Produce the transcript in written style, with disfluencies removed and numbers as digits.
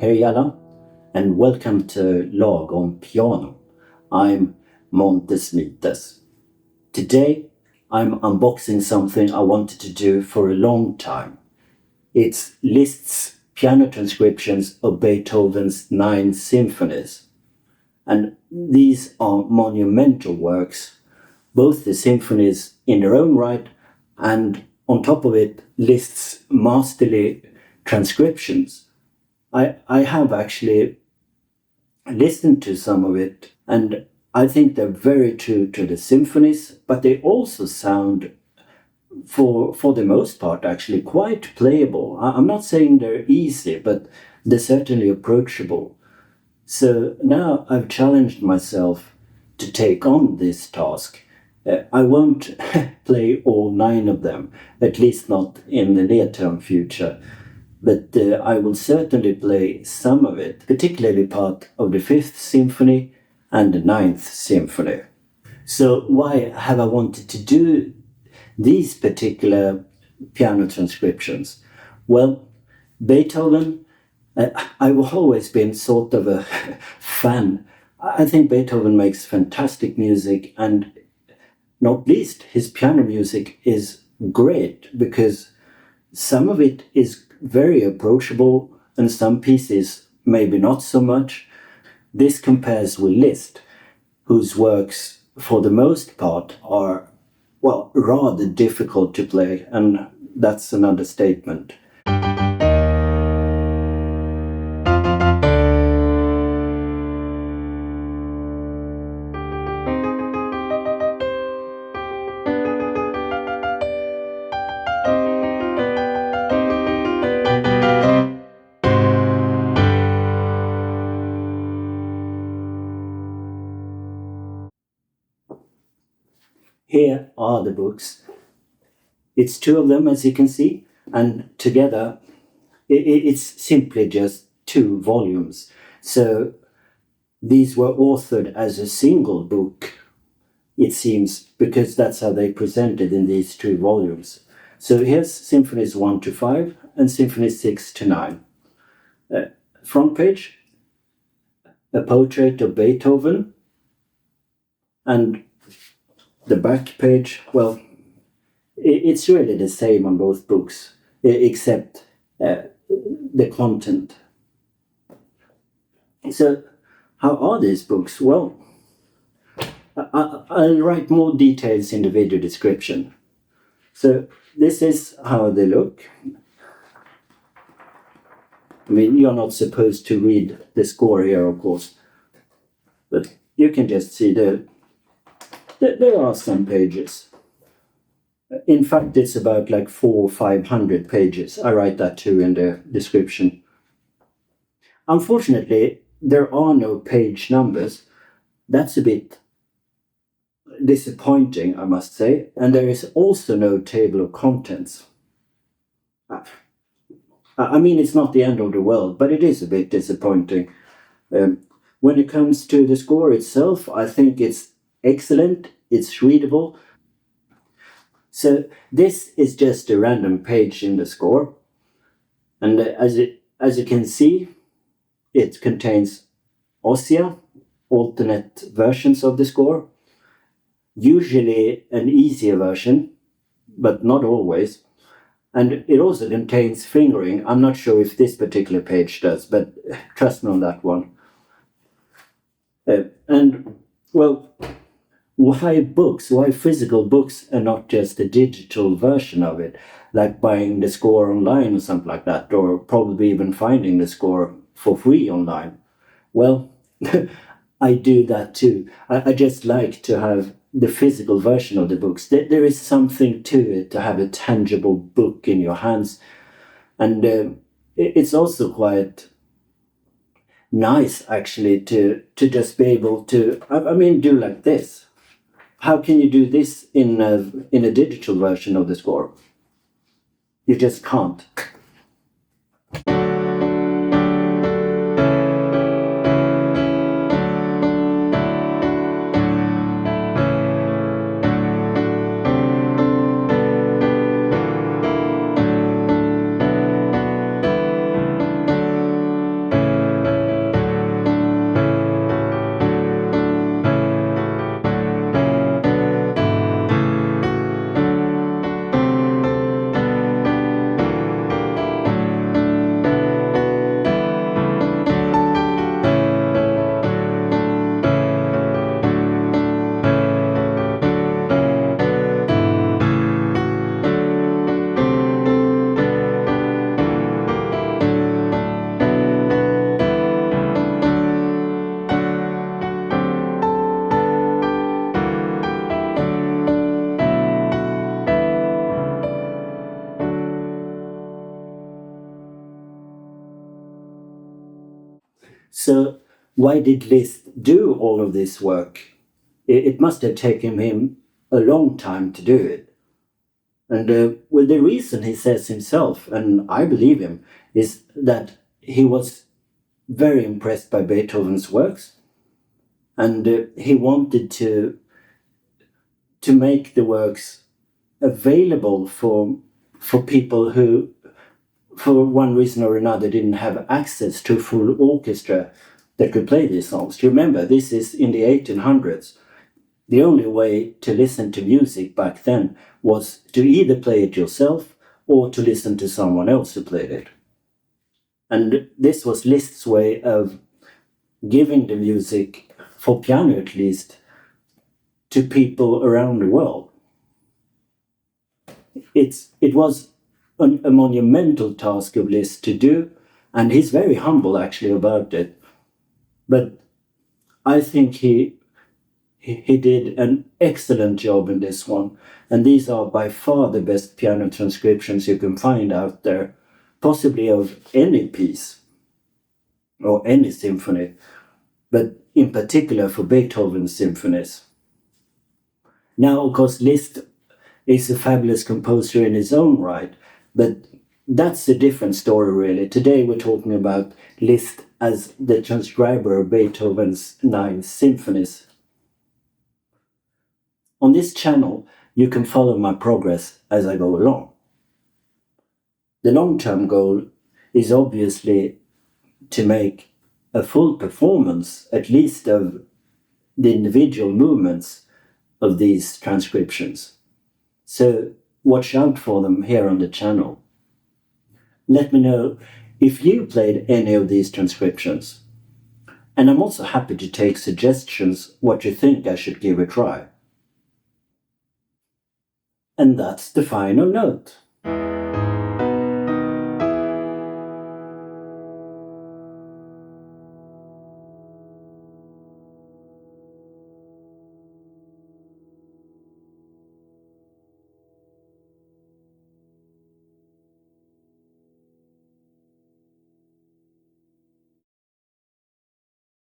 Hej alla, and welcome to Lag on Piano. I'm Montes Mites. Today, I'm unboxing something I wanted to do for a long time. It's Liszt's piano transcriptions of Beethoven's 9 symphonies. And these are monumental works, both the symphonies in their own right and on top of it, Liszt's masterly transcriptions. I have actually listened to some of it, and I think they're very true to the symphonies, but they also sound, for the most part, actually quite playable. I'm not saying they're easy, but they're certainly approachable. So now I've challenged myself to take on this task. I won't play all 9 of them, at least not in the near-term future. But I will certainly play some of it, particularly part of the 5th Symphony and the 9th Symphony. So why have I wanted to do these particular piano transcriptions? Well, Beethoven, I've always been sort of a fan. I think Beethoven makes fantastic music, and not least his piano music is great because some of it is very approachable and some pieces maybe not so much. This compares with Liszt, whose works for the most part are, well, rather difficult to play, and that's an understatement. Here are the books. It's 2 of them, as you can see, and together it's simply just 2 volumes. So these were authored as a single book, it seems, because that's how they presented in these 2 volumes. So here's Symphonies 1 to 5 and Symphonies 6 to 9. Front page, a portrait of Beethoven, and the back page, well, it's really the same on both books, except the content. So, how are these books? Well, I'll write more details in the video description. So, this is how they look. I mean, you're not supposed to read the score here, of course, but you can just see there are some pages. In fact, it's about like 400 or 500 pages. I write that too in the description. Unfortunately, there are no page numbers. That's a bit disappointing, I must say. And there is also no table of contents. I mean, it's not the end of the world, but it is a bit disappointing. When it comes to the score itself, I think it's excellent. It's readable. So this is just a random page in the score, and as you can see, it contains ossia, alternate versions of the score, usually an easier version, but not always, and it also contains fingering. I'm not sure if this particular page does, but trust me on that one. And, well, why books? Why physical books and not just a digital version of it, like buying the score online or something like that, or probably even finding the score for free online? Well, I do that too. I just like to have the physical version of the books. There is something to it to have a tangible book in your hands, and it's also quite nice actually to just be able to, I mean, do like this. How can you do this in a digital version of the score? You just can't. So why did Liszt do all of this work? It must have taken him a long time to do it. And well, the reason he says himself, and I believe him, is that he was very impressed by Beethoven's works, and he wanted to make the works available for people who, for one reason or another, didn't have access to a full orchestra that could play these songs. You remember, this is in the 1800s. The only way to listen to music back then was to either play it yourself or to listen to someone else who played it. And this was Liszt's way of giving the music, for piano at least, to people around the world. It was a monumental task of Liszt to do, and he's very humble actually about it. But I think he did an excellent job in this one, and these are by far the best piano transcriptions you can find out there, possibly of any piece or any symphony, but in particular for Beethoven's symphonies. Now, of course, Liszt is a fabulous composer in his own right, but that's a different story, really. Today we're talking about Liszt as the transcriber of Beethoven's 9 symphonies. On this channel, you can follow my progress as I go along. The long-term goal is obviously to make a full performance, at least of the individual movements of these transcriptions. So watch out for them here on the channel. Let me know if you played any of these transcriptions. And I'm also happy to take suggestions what you think I should give a try. And that's the final note.